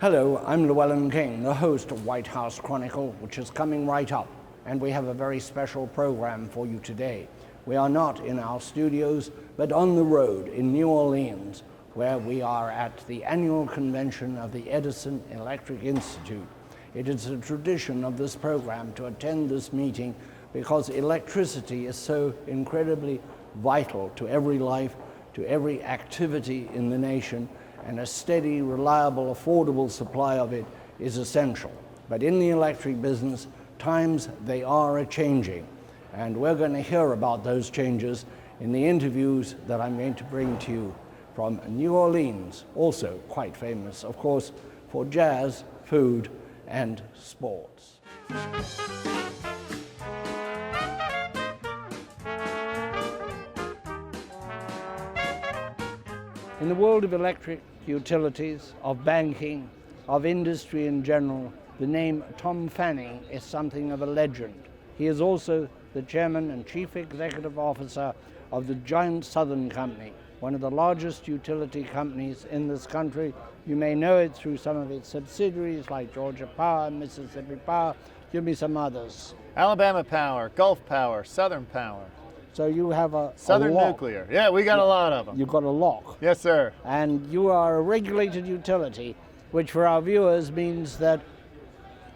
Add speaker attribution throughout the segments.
Speaker 1: Hello, I'm Llewellyn King, the host of White House Chronicle, which is coming right up, and we have a very special program for you today. We are not in our studios, but on the road in New Orleans, where we are at the annual convention of the Edison Electric Institute. It is a tradition of this program to attend this meeting because electricity is so incredibly vital to every life, to every activity in the nation, and a steady, reliable, affordable supply of it is essential. But in the electric business, times they are a-changing, and we're going to hear about those changes in the interviews that I'm going to bring to you from New Orleans, also quite famous, of course, for jazz, food, and sports. In the world of electric utilities, of banking, of industry in general, the name Tom Fanning is something of a legend. He is also the chairman and chief executive officer of the giant Southern Company, one of the largest utility companies in this country. You may know it through some of its subsidiaries like Georgia Power, Mississippi Power. Give me some others.
Speaker 2: Alabama Power, Gulf Power, Southern Power.
Speaker 1: So you have
Speaker 2: Southern
Speaker 1: a lock.
Speaker 2: Nuclear. Yeah, we got a lot of them.
Speaker 1: You've got a lock.
Speaker 2: Yes, sir.
Speaker 1: And you are a regulated utility, which for our viewers means that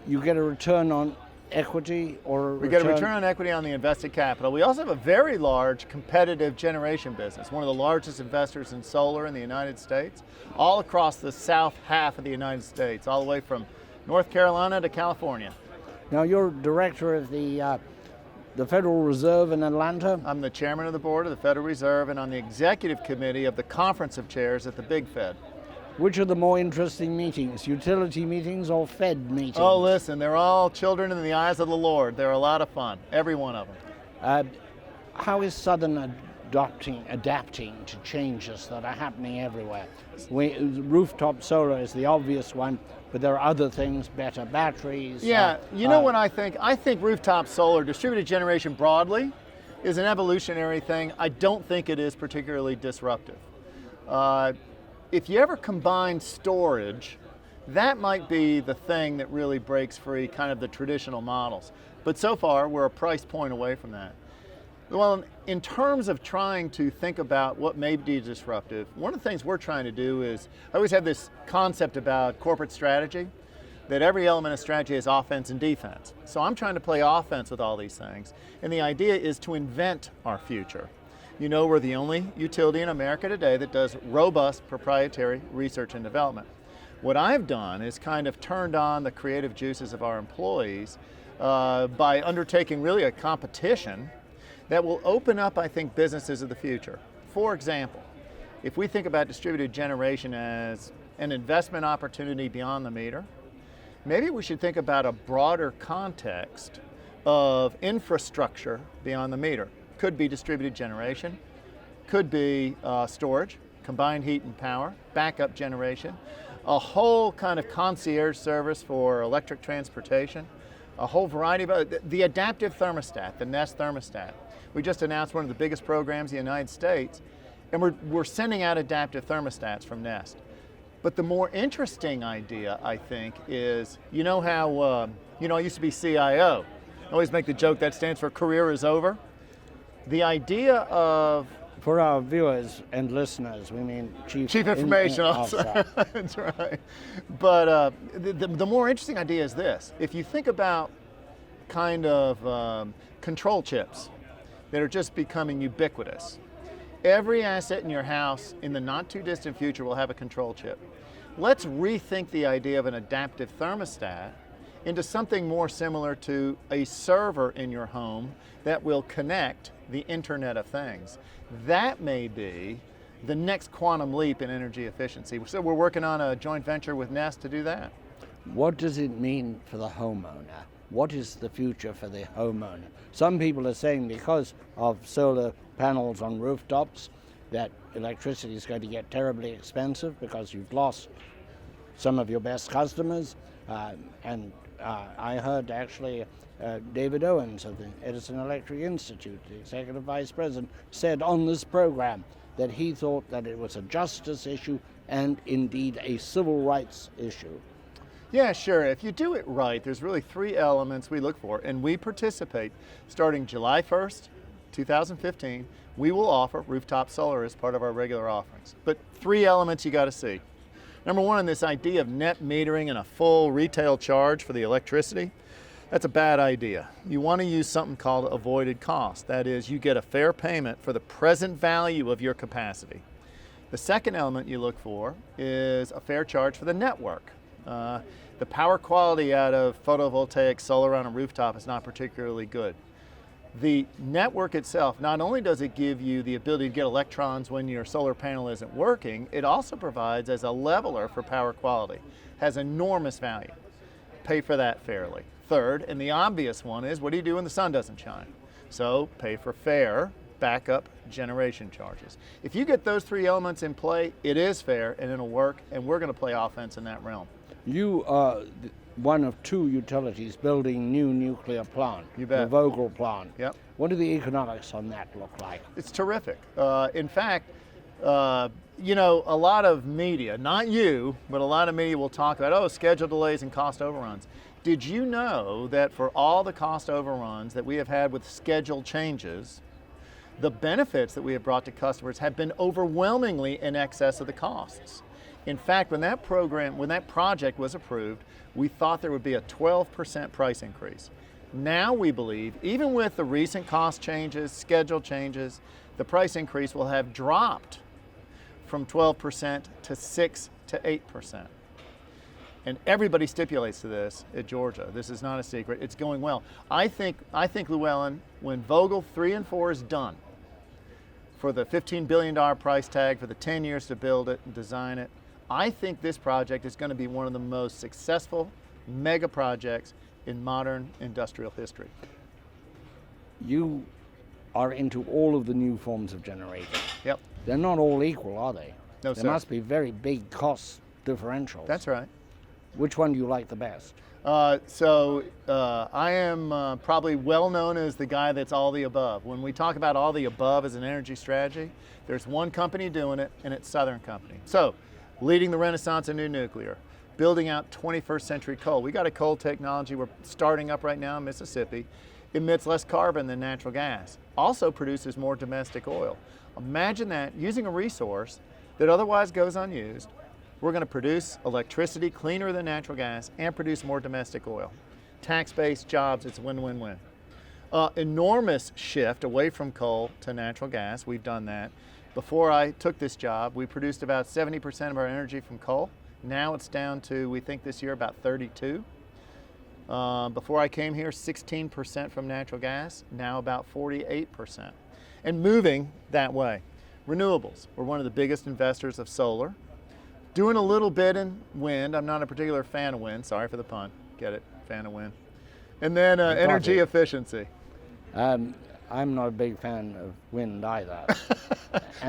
Speaker 1: you get a return on equity or
Speaker 2: We get a return on equity on the invested capital. We also have a very large competitive generation business, one of the largest investors in solar in the United States, all across the south half of the United States, all the way from North Carolina to California.
Speaker 1: Now you're director of the Federal Reserve in Atlanta.
Speaker 2: I'm the chairman of the board of the Federal Reserve and on the executive committee of the Conference of Chairs at the Big Fed.
Speaker 1: Which are the more interesting meetings, utility meetings or Fed meetings?
Speaker 2: Oh, listen, they're all children in the eyes of the Lord. They're a lot of fun, every one of them.
Speaker 1: How is Southern adapting to changes that are happening everywhere? Rooftop solar is the obvious one, but there are other things, better batteries.
Speaker 2: Yeah, you know what I think? I think rooftop solar, distributed generation broadly, is an evolutionary thing. I don't think it is particularly disruptive. If you ever combine storage, that might be the thing that really breaks free kind of the traditional models. But so far, we're a price point away from that. Well, in terms of trying to think about what may be disruptive, one of the things we're trying to do is, I always have this concept about corporate strategy, that every element of strategy is offense and defense. So I'm trying to play offense with all these things, and the idea is to invent our future. You know, we're the only utility in America today that does robust proprietary research and development. What I've done is kind of turned on the creative juices of our employees by undertaking really a competition that will open up, I think, businesses of the future. For example, if we think about distributed generation as an investment opportunity beyond the meter, maybe we should think about a broader context of infrastructure beyond the meter. Could be distributed generation, could be storage, combined heat and power, backup generation, a whole kind of concierge service for electric transportation, a whole variety of the adaptive thermostat, the Nest thermostat. We just announced one of the biggest programs in the United States, and we're sending out adaptive thermostats from Nest. But the more interesting idea, I think, is, you know how, I used to be CIO. I always make the joke that stands for career is over. The idea of...
Speaker 1: For our viewers and listeners, we mean Chief
Speaker 2: Information Officer. That's right. But the more interesting idea is this. If you think about kind of control chips that are just becoming ubiquitous, every asset in your house in the not too distant future will have a control chip. Let's rethink the idea of an adaptive thermostat into something more similar to a server in your home that will connect the Internet of Things. That may be the next quantum leap in energy efficiency. So we're working on a joint venture with Nest to do that.
Speaker 1: What does it mean for the homeowner? What is the future for the homeowner? Some people are saying because of solar panels on rooftops that electricity is going to get terribly expensive because you've lost some of your best customers. I heard actually David Owens of the Edison Electric Institute, the executive vice president, said on this program that he thought that it was a justice issue and indeed a civil rights issue.
Speaker 2: Yeah, sure. If you do it right, there's really 3 elements we look for, and we participate starting July 1st, 2015. We will offer rooftop solar as part of our regular offerings. But 3 elements you got to see. Number 1, this idea of net metering and a full retail charge for the electricity, that's a bad idea. You want to use something called avoided cost. That is, you get a fair payment for the present value of your capacity. The second element you look for is a fair charge for the network. The power quality out of photovoltaic solar on a rooftop is not particularly good. The network itself, not only does it give you the ability to get electrons when your solar panel isn't working, it also provides as a leveler for power quality. Has enormous value. Pay for that fairly. Third, and the obvious one is, what do you do when the sun doesn't shine? So pay for fair backup generation charges. If you get those 3 elements in play, it is fair and it'll work, and we're going to play offense in that realm.
Speaker 1: You are one of 2 utilities building new nuclear plant,
Speaker 2: You bet.
Speaker 1: the Vogel plant.
Speaker 2: Yep.
Speaker 1: What do the economics on that look like?
Speaker 2: It's terrific. In fact, you know, a lot of media, not you, but a lot of media will talk about, oh, schedule delays and cost overruns. Did you know that for all the cost overruns that we have had with schedule changes, the benefits that we have brought to customers have been overwhelmingly in excess of the costs? In fact, when that project was approved, we thought there would be a 12% price increase. Now we believe, even with the recent cost changes, schedule changes, the price increase will have dropped from 12% to 6 to 8%. And everybody stipulates to this at Georgia. This is not a secret. It's going well. I think Llewellyn, when Vogel 3 and 4 is done, for the $15 billion price tag, for the 10 years to build it and design it, I think this project is going to be one of the most successful mega projects in modern industrial history.
Speaker 1: You are into all of the new forms of generating.
Speaker 2: Yep.
Speaker 1: They're not all equal, are they?
Speaker 2: No,
Speaker 1: There
Speaker 2: sir.
Speaker 1: must be very big cost differentials.
Speaker 2: That's right.
Speaker 1: Which one do you like the best?
Speaker 2: I am probably well known as the guy that's all the above. When we talk about all the above as an energy strategy, there's one company doing it, and it's Southern Company. So, leading the renaissance in new nuclear, building out 21st century coal. We got a coal technology we're starting up right now in Mississippi, emits less carbon than natural gas, also produces more domestic oil. Imagine that, using a resource that otherwise goes unused, we're going to produce electricity cleaner than natural gas and produce more domestic oil. Tax-based jobs, it's win-win-win. Enormous shift away from coal to natural gas. We've done that. Before I took this job, we produced about 70% of our energy from coal. Now it's down to, we think this year, about 32. Before I came here, 16% from natural gas, now about 48%. And moving that way. Renewables, we're one of the biggest investors of solar. Doing a little bit in wind. I'm not a particular fan of wind. Sorry for the pun. Get it? Fan of wind. And then energy efficiency.
Speaker 1: I'm not a big fan of wind either.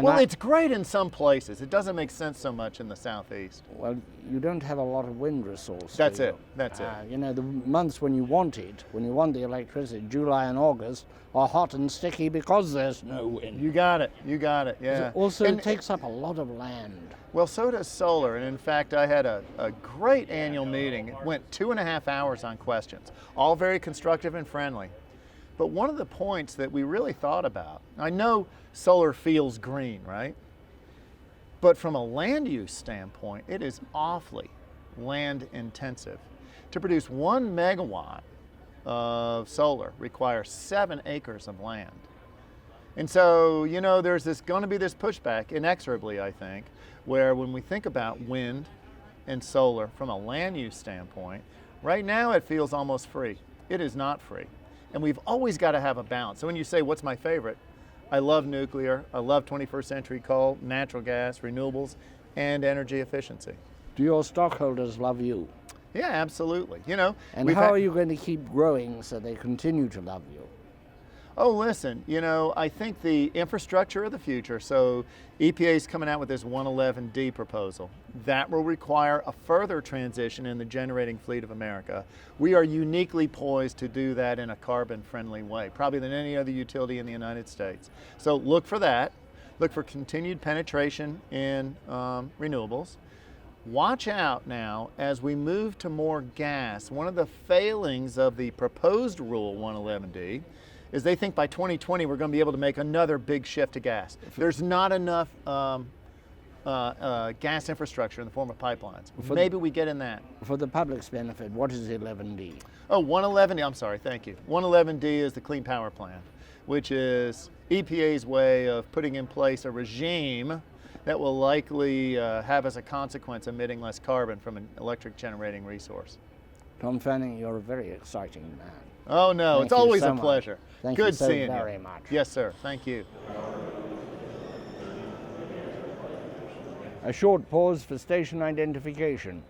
Speaker 2: Well, it's great in some places. It doesn't make sense so much in the southeast.
Speaker 1: Well, you don't have a lot of wind resource.
Speaker 2: That's
Speaker 1: do you?
Speaker 2: it. That's it.
Speaker 1: You know, the months when you want it, when you want the electricity, July and August, are hot and sticky because there's no wind.
Speaker 2: You got it. You got it. Yeah.
Speaker 1: Also,
Speaker 2: And-
Speaker 1: it takes up a lot of land.
Speaker 2: Well, so does solar. And in fact, I had a great annual meeting. It went 2.5 hours on questions, all very constructive and friendly. But one of the points that we really thought about, I know solar feels green, right? But from a land use standpoint, it is awfully land intensive. To produce 1 megawatt of solar requires 7 acres of land. And so, you know, there's going to be this pushback, inexorably, I think, where when we think about wind and solar from a land use standpoint, right now it feels almost free. It is not free. And we've always got to have a balance. So when you say, what's my favorite? I love nuclear, I love 21st century coal, natural gas, renewables, and energy efficiency.
Speaker 1: Do your stockholders love you?
Speaker 2: Yeah, absolutely. You know,
Speaker 1: And how are you going to keep growing so they continue to love you?
Speaker 2: Oh, listen, you know, I think the infrastructure of the future, so EPA is coming out with this 111D proposal. That will require a further transition in the generating fleet of America. We are uniquely poised to do that in a carbon-friendly way, probably than any other utility in the United States. So look for that. Look for continued penetration in renewables. Watch out now as we move to more gas. One of the failings of the proposed Rule 111D is they think by 2020 we're going to be able to make another big shift to gas. There's not enough gas infrastructure in the form of pipelines. Maybe we get in that.
Speaker 1: For the public's benefit, what is 11D?
Speaker 2: Oh, 111D, I'm sorry, thank you. 111D is the Clean Power Plan, which is EPA's way of putting in place a regime that will likely have as a consequence emitting less carbon from an electric generating resource.
Speaker 1: Tom Fanning, you're a very exciting man.
Speaker 2: Oh no,
Speaker 1: Thank
Speaker 2: it's always
Speaker 1: you so
Speaker 2: a pleasure.
Speaker 1: Much. Thank
Speaker 2: Good
Speaker 1: you so
Speaker 2: seeing
Speaker 1: very
Speaker 2: you.
Speaker 1: much.
Speaker 2: Yes, sir. Thank you.
Speaker 1: A short pause for station identification,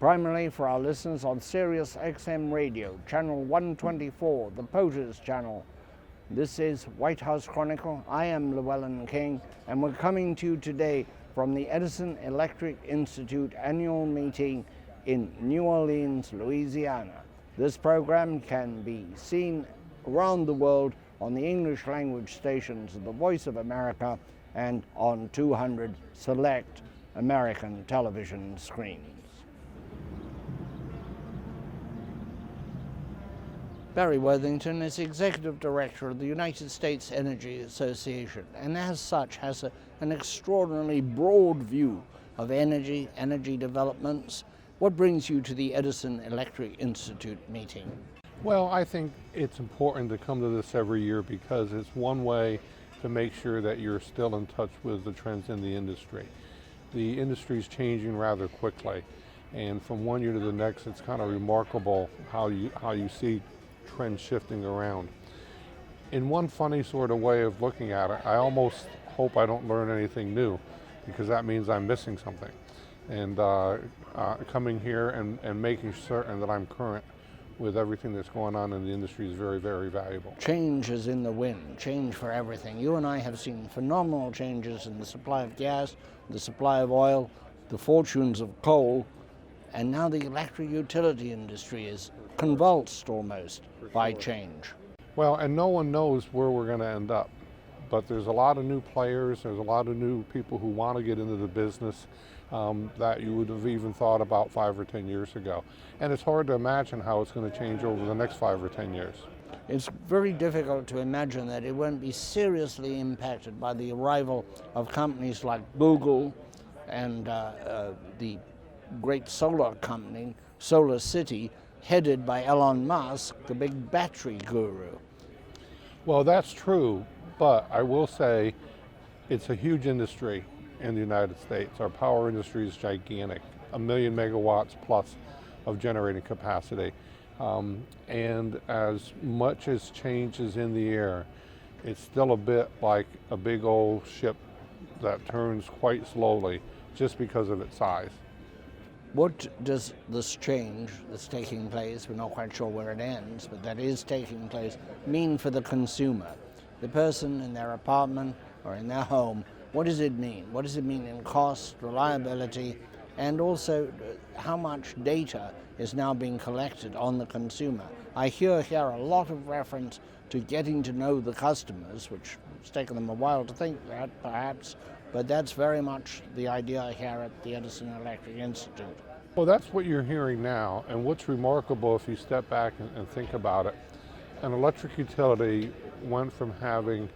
Speaker 1: primarily for our listeners on Sirius XM Radio, channel 124, the POTUS channel. This is White House Chronicle. I am Llewellyn King, and we're coming to you today from the Edison Electric Institute annual meeting in New Orleans, Louisiana. This program can be seen around the world on the English language stations of the Voice of America and on 200 select American television screens. Barry Worthington is Executive Director of the United States Energy Association, and as such has an extraordinarily broad view of energy developments. What brings you to the Edison Electric Institute meeting?
Speaker 3: Well, I think it's important to come to this every year because it's one way to make sure that you're still in touch with the trends in the industry. The industry is changing rather quickly, and from one year to the next, it's kind of remarkable how you see trends shifting around. In one funny sort of way of looking at it, I almost hope I don't learn anything new, because that means I'm missing something. And coming here and making certain that I'm current with everything that's going on in the industry is very, very valuable.
Speaker 1: Change is in the wind, change for everything. You and I have seen phenomenal changes in the supply of gas, the supply of oil, the fortunes of coal, and now the electric utility industry is convulsed almost by change.
Speaker 3: Well, and no one knows where we're going to end up, but there's a lot of new players, there's a lot of new people who want to get into the business that you would have even thought about 5 or 10 years ago. And it's hard to imagine how it's going to change over the next 5 or 10 years.
Speaker 1: It's very difficult to imagine that it won't be seriously impacted by the arrival of companies like Google and the great solar company, Solar City, headed by Elon Musk, the big battery guru.
Speaker 3: Well, that's true, but I will say it's a huge industry in the United States. Our power industry is gigantic, 1 million megawatts plus of generating capacity. And as much as change is in the air, it's still a bit like a big old ship that turns quite slowly just because of its size.
Speaker 1: What does this change that's taking place, we're not quite sure where it ends, but that is taking place, mean for the consumer? The person in their apartment or in their home, what does it mean? What does it mean in cost, reliability, and also how much data is now being collected on the consumer? I hear here a lot of reference to getting to know the customers, which has taken them a while to think that, perhaps, but that's very much the idea here at the Edison Electric Institute.
Speaker 3: Well, that's what you're hearing now, and what's remarkable if you step back and think about it, an electric utility went from having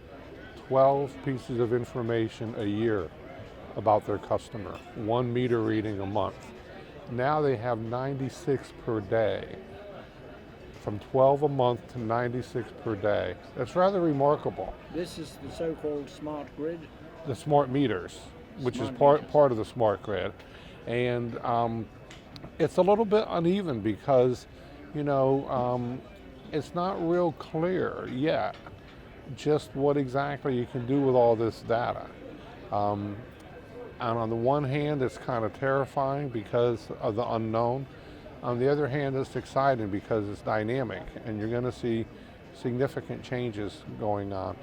Speaker 3: 12 pieces of information a year about their customer, 1 meter reading a month. Now they have 96 per day, from 12 a month to 96 per day. That's rather remarkable.
Speaker 1: This is the so-called smart grid?
Speaker 3: The smart meters, which is part of the smart grid. And it's a little bit uneven because, it's not real clear yet just what exactly you can do with all this data. And on the one hand, it's kind of terrifying because of the unknown. On the other hand, it's exciting because it's dynamic and you're going to see significant changes going on.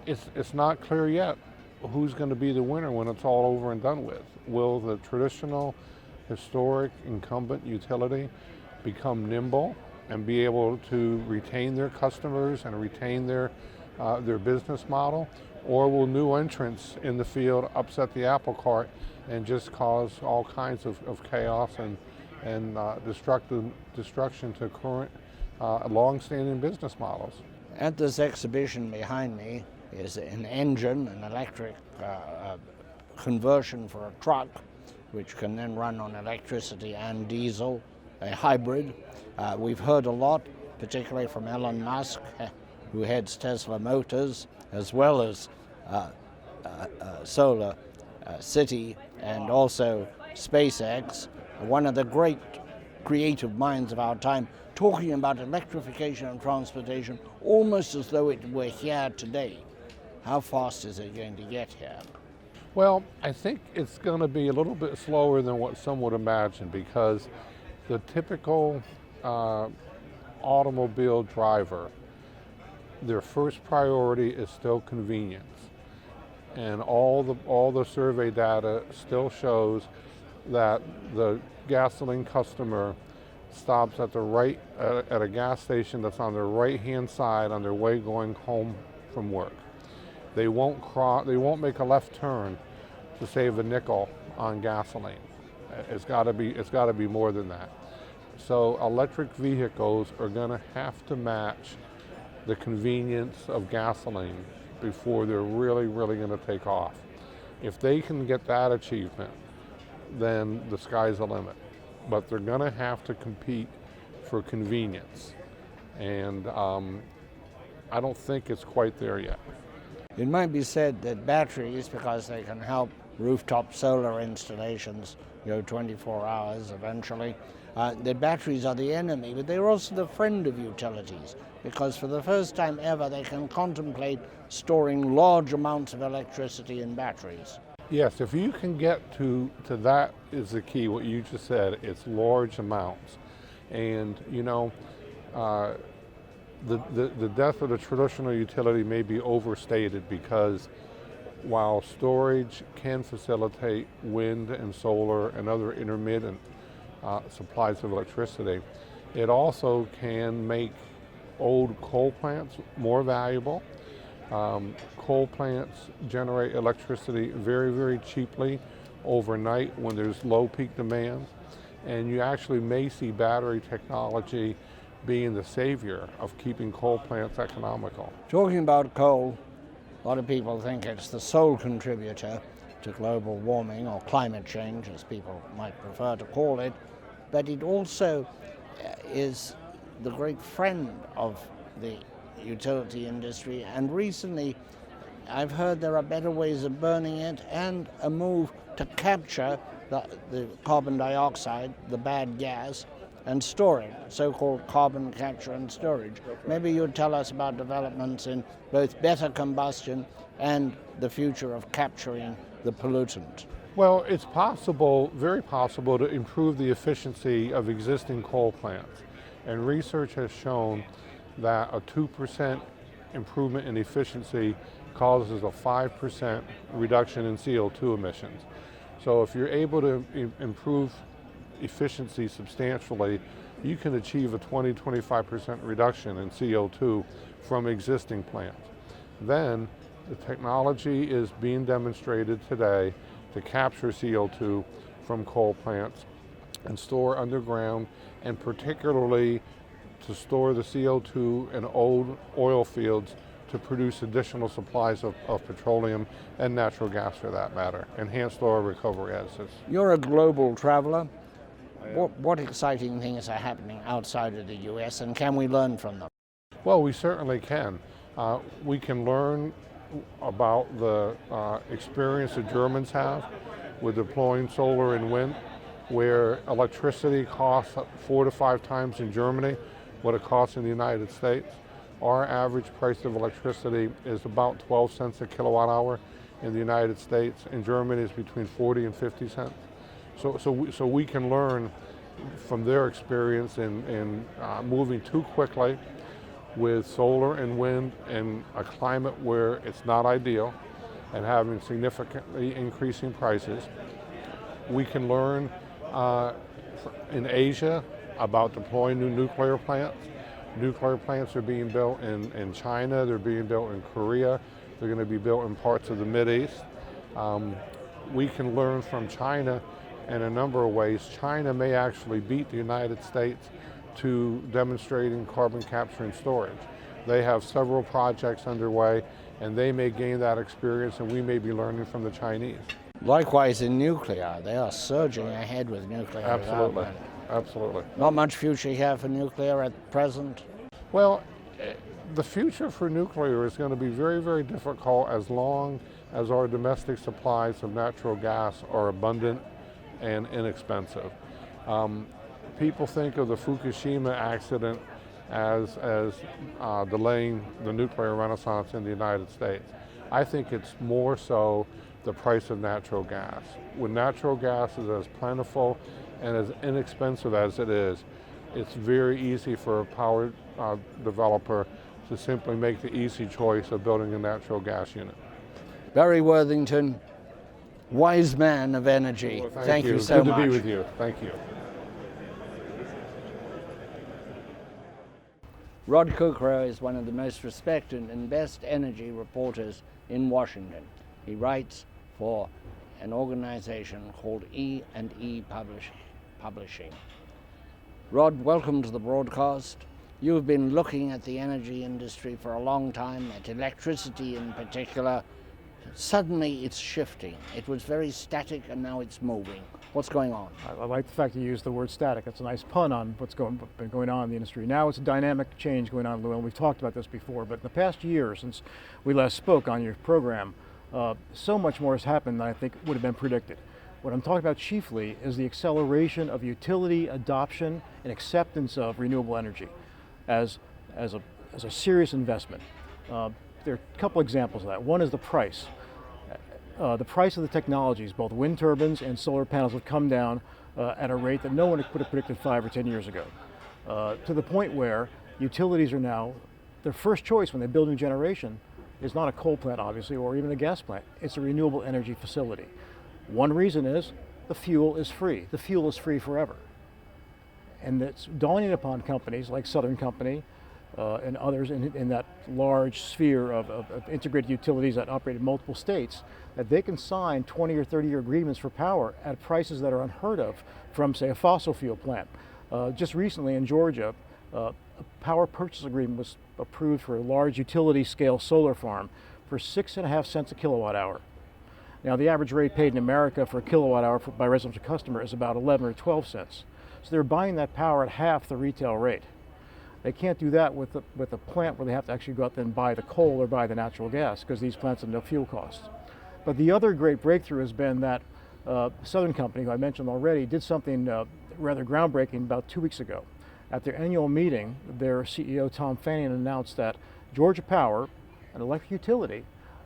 Speaker 3: It's not clear yet who's going to be the winner when it's all over and done with. Will the traditional, historic, incumbent utility become nimble and be able to retain their customers and retain their their business model, or will new entrants in the field upset the apple cart and just cause all kinds of chaos and destruction to current long-standing business models?
Speaker 1: At this exhibition behind me is an engine, an electric conversion for a truck, which can then run on electricity and diesel, a hybrid. We've heard a lot, particularly from Elon Musk, who heads Tesla Motors, as well as Solar City and also SpaceX, one of the great creative minds of our time, talking about electrification of transportation almost as though it were here today. How fast is it going to get here?
Speaker 3: Well, I think it's going to be a little bit slower than what some would imagine, because the typical automobile driver, their first priority is still convenience. And all the survey data still shows that the gasoline customer stops at at a gas station that's on their right-hand side on their way going home from work. They won't make a left turn to save a nickel on gasoline. It's got to be more than that. So electric vehicles are going to have to match the convenience of gasoline before they're really going to take off. If they can get that achievement, then the sky's the limit. But they're going to have to compete for convenience. And I don't think it's quite there yet.
Speaker 1: It might be said that batteries, because they can help rooftop solar installations go 24 hours eventually, the batteries are the enemy, but they're also the friend of utilities, because for the first time ever they can contemplate storing large amounts of electricity in batteries.
Speaker 3: Yes, if you can get to that is the key, what you just said, it's large amounts. And you know, the death of the traditional utility may be overstated, because while storage can facilitate wind and solar and other intermittent supplies of electricity, it also can make old coal plants more valuable. Coal plants generate electricity very cheaply overnight when there's low peak demand, and you actually may see battery technology being the savior of keeping coal plants economical.
Speaker 1: Talking about coal, a lot of people think it's the sole contributor to global warming, or climate change as people might prefer to call it, but it also is the great friend of the utility industry, and recently I've heard there are better ways of burning it and a move to capture the carbon dioxide, the bad gas, and store it, so-called carbon capture and storage. Maybe you'd tell us about developments in both better combustion and the future of capturing the pollutant.
Speaker 3: Well, it's possible, very possible, to improve the efficiency of existing coal plants. And research has shown that a 2% improvement in efficiency causes a 5% reduction in CO2 emissions. So if you're able to improve efficiency substantially, you can achieve a 20-25% reduction in CO2 from existing plants. Then the technology is being demonstrated today to capture CO2 from coal plants and store underground, and particularly to store the CO2 in old oil fields to produce additional supplies of petroleum and natural gas, for that matter. Enhanced oil recovery assets.
Speaker 1: You're a global traveler. What exciting things are happening outside of the US, and can we learn from them?
Speaker 3: Well, we certainly can. We can learn about the experience the Germans have with deploying solar and wind, where electricity costs 4 to 5 times in Germany what it costs in the United States. Our average price of electricity is about 12 cents a kilowatt hour in the United States. In Germany, it's between 40 and 50 cents. So we can learn from their experience in moving too quickly with solar and wind in a climate where it's not ideal and having significantly increasing prices. We can learn in Asia about deploying new nuclear plants Nuclear plants are being built in China, they're being built in Korea, they're going to be built in parts of the Mideast. We can learn from China in a number of ways. China may actually beat the United States to demonstrating carbon capture and storage. They have several projects underway, and they may gain that experience, and we may be learning from the Chinese.
Speaker 1: Likewise in nuclear, they are surging ahead with nuclear
Speaker 3: Absolutely,
Speaker 1: development.
Speaker 3: absolutely.
Speaker 1: Not much future here for nuclear at present.
Speaker 3: Well, the future for nuclear is going to be very, very difficult as long as our domestic supplies of natural gas are abundant and inexpensive. People think of the Fukushima accident as delaying the nuclear renaissance in the United States. I think it's more so the price of natural gas. When natural gas is as plentiful and as inexpensive as it is, it's very easy for a power developer to simply make the easy choice of building a natural gas unit.
Speaker 1: Barry Worthington, wise man of energy.
Speaker 3: Well,
Speaker 1: thank you so
Speaker 3: Good
Speaker 1: much.
Speaker 3: to be with you. Thank you.
Speaker 1: Rod Kuckro is one of the most respected and best energy reporters in Washington. He writes for an organization called E&E Publishing. Rod, welcome to the broadcast. You've been looking at the energy industry for a long time, at electricity in particular. Suddenly it's shifting. It was very static and now it's moving. What's going on?
Speaker 4: I like the fact you used the word static. It's a nice pun on what's been going on in the industry. Now it's a dynamic change going on, Llewellyn. We've talked about this before, but in the past year since we last spoke on your program, so much more has happened than I think would have been predicted. What I'm talking about chiefly is the acceleration of utility adoption and acceptance of renewable energy as a serious investment. There are a couple examples of that. One is the price. The price of the technologies, both wind turbines and solar panels, have come down at a rate that no one could have predicted 5 or 10 years ago, to the point where utilities are now, their first choice when they build new generation is not a coal plant, obviously, or even a gas plant. It's a renewable energy facility. One reason is the fuel is free. The fuel is free forever. And it's dawning upon companies like Southern Company and others in that large sphere of integrated utilities that operate in multiple states, that they can sign 20 or 30-year agreements for power at prices that are unheard of from, say, a fossil fuel plant. Just recently in Georgia, a power purchase agreement was approved for a large utility-scale solar farm for 6.5 cents a kilowatt hour. Now, the average rate paid in America for a kilowatt hour by residential customer is about 11 or 12 cents. So they're buying that power at half the retail rate. They can't do that with a plant where they have to actually go out there and buy the coal or buy the natural gas, because these plants have no fuel costs. But the other great breakthrough has been that Southern Company, who I mentioned already, did something rather groundbreaking about 2 weeks ago. At their annual meeting, their CEO, Tom Fanning, announced that Georgia Power, an electric utility,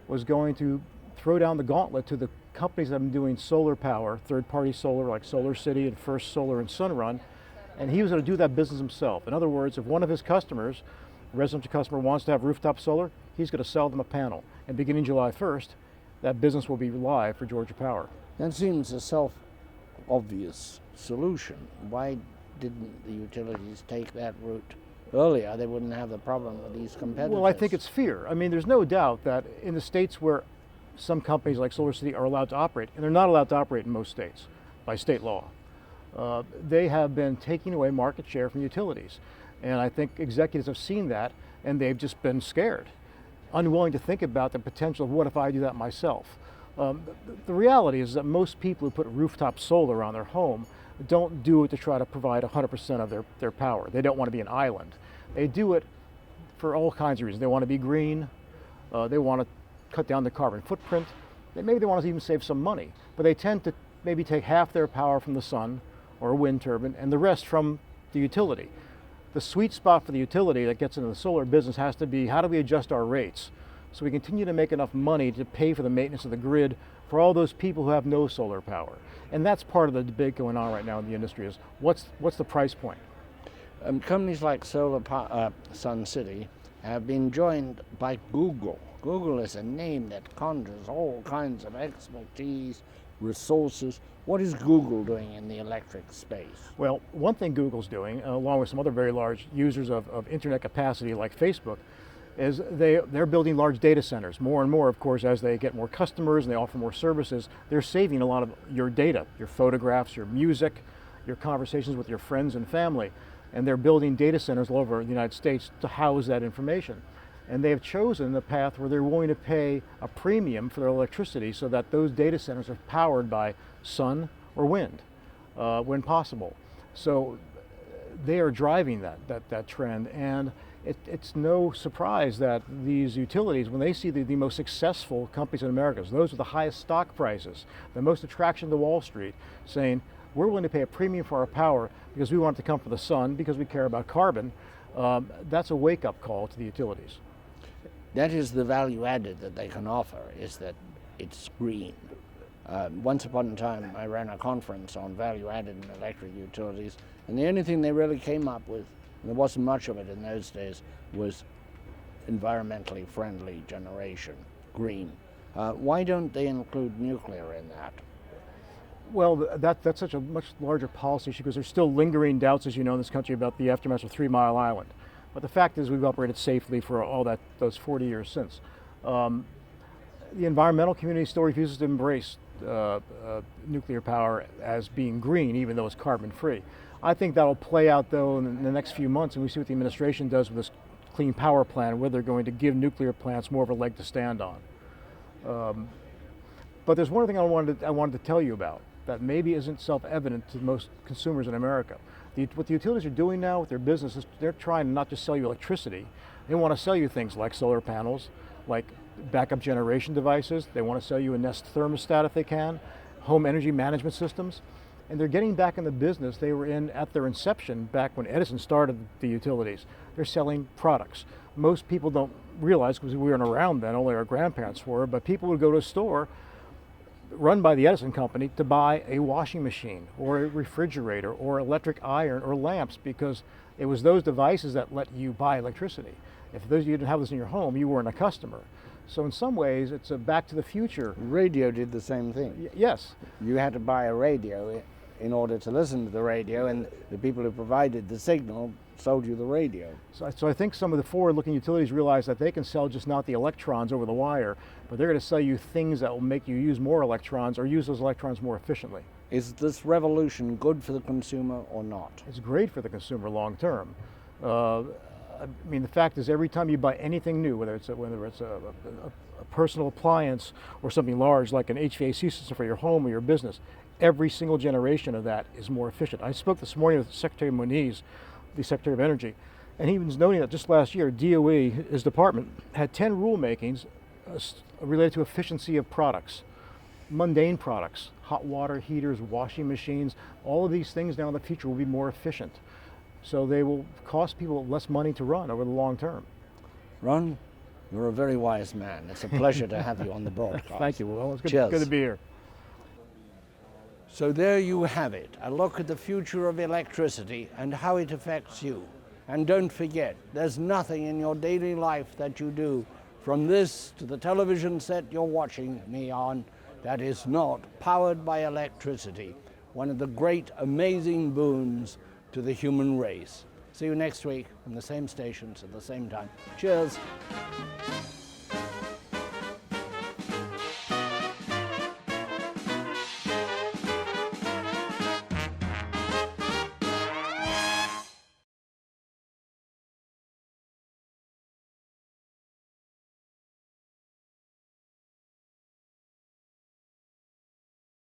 Speaker 4: was going to throw down the gauntlet to the companies that have been doing solar power, third-party solar like Solar City and First Solar and Sunrun, and he was going to do that business himself. In other words, if one of his customers, a residential customer, wants to have rooftop solar, he's going to sell them a panel. And beginning July 1st, that business will be live for Georgia Power.
Speaker 1: That seems a self-obvious solution. Why didn't the utilities take that route earlier? They wouldn't have the problem with these competitors.
Speaker 4: Well, I think it's fear. I mean, there's no doubt that in the states where some companies like Solar City are allowed to operate, and they're not allowed to operate in most states by state law, they have been taking away market share from utilities. And I think executives have seen that, and they've just been scared, unwilling to think about the potential of what if I do that myself. The reality is that most people who put rooftop solar on their home don't do it to try to provide 100% of their power. They don't want to be an island. They do it for all kinds of reasons. They want to be green, they want to cut down the carbon footprint, maybe they want to even save some money, but they tend to maybe take half their power from the sun or a wind turbine and the rest from the utility. The sweet spot for the utility that gets into the solar business has to be, how do we adjust our rates so we continue to make enough money to pay for the maintenance of the grid for all those people who have no solar power? And that's part of the debate going on right now in the industry, is what's the price point?
Speaker 1: Companies like Sun City have been joined by Google. Google is a name that conjures all kinds of expertise, resources. What is Google doing in the electric space?
Speaker 4: Well, one thing Google's doing, along with some other very large users of internet capacity like Facebook, is they're building large data centers. More and more, of course, as they get more customers and they offer more services, they're saving a lot of your data, your photographs, your music, your conversations with your friends and family. And they're building data centers all over the United States to house that information. And they have chosen the path where they're willing to pay a premium for their electricity so that those data centers are powered by sun or wind when possible. So they are driving that trend, and it's no surprise that these utilities, when they see the most successful companies in America, those with the highest stock prices, the most attraction to Wall Street, saying, we're willing to pay a premium for our power because we want it to come from the sun, because we care about carbon, that's a wake-up call to the utilities.
Speaker 1: That is the value added that they can offer, is that it's green. Once upon a time, I ran a conference on value added in electric utilities, and the only thing they really came up with, and there wasn't much of it in those days, was environmentally friendly generation, green. Why don't they include nuclear in that?
Speaker 4: Well, that's such a much larger policy issue, because there's still lingering doubts, as you know, in this country about the aftermath of 3 Mile Island. But the fact is, we've operated safely for those 40 years since. The environmental community still refuses to embrace nuclear power as being green, even though it's carbon-free. I think that'll play out, though, in the next few months, and we see what the administration does with this clean power plan, whether they're going to give nuclear plants more of a leg to stand on. But there's one thing I wanted to tell you about that maybe isn't self-evident to most consumers in America. What the utilities are doing now with their business is they're trying to not just sell you electricity, they want to sell you things like solar panels, like backup generation devices, they want to sell you a Nest thermostat if they can, home energy management systems, and they're getting back in the business they were in at their inception back when Edison started the utilities. They're selling products. Most people don't realize, because we weren't around then, only our grandparents were, but people would go to a store run by the Edison company to buy a washing machine or a refrigerator or electric iron or lamps, because it was those devices that let you buy electricity. If you didn't have this in your home, you weren't a customer. So in some ways, it's a back to the future.
Speaker 1: Radio did the same thing.
Speaker 4: Yes.
Speaker 1: You had to buy a radio in order to listen to the radio, and the people who provided the signal sold you the radio.
Speaker 4: So I think some of the forward-looking utilities realize that they can sell just not the electrons over the wire, but they're going to sell you things that will make you use more electrons or use those electrons more efficiently.
Speaker 1: Is this revolution good for the consumer or not?
Speaker 4: It's great for the consumer long term. I mean, the fact is, every time you buy anything new, whether it's a personal appliance or something large like an HVAC system for your home or your business, every single generation of that is more efficient. I spoke this morning with Secretary Moniz, the Secretary of Energy, and he was noting that just last year, DOE, his department, had 10 rulemakings related to efficiency of products, mundane products, hot water heaters, washing machines. All of these things now in the future will be more efficient. So they will cost people less money to run over the long term.
Speaker 1: Ron, you're a very wise man. It's a pleasure to have you on the broadcast.
Speaker 4: Thank you. Well, it's good to be here.
Speaker 1: So there you have it, a look at the future of electricity and how it affects you. And don't forget, there's nothing in your daily life that you do, from this to the television set you're watching me on, that is not powered by electricity. One of the great, amazing boons to the human race. See you next week on the same stations at the same time. Cheers.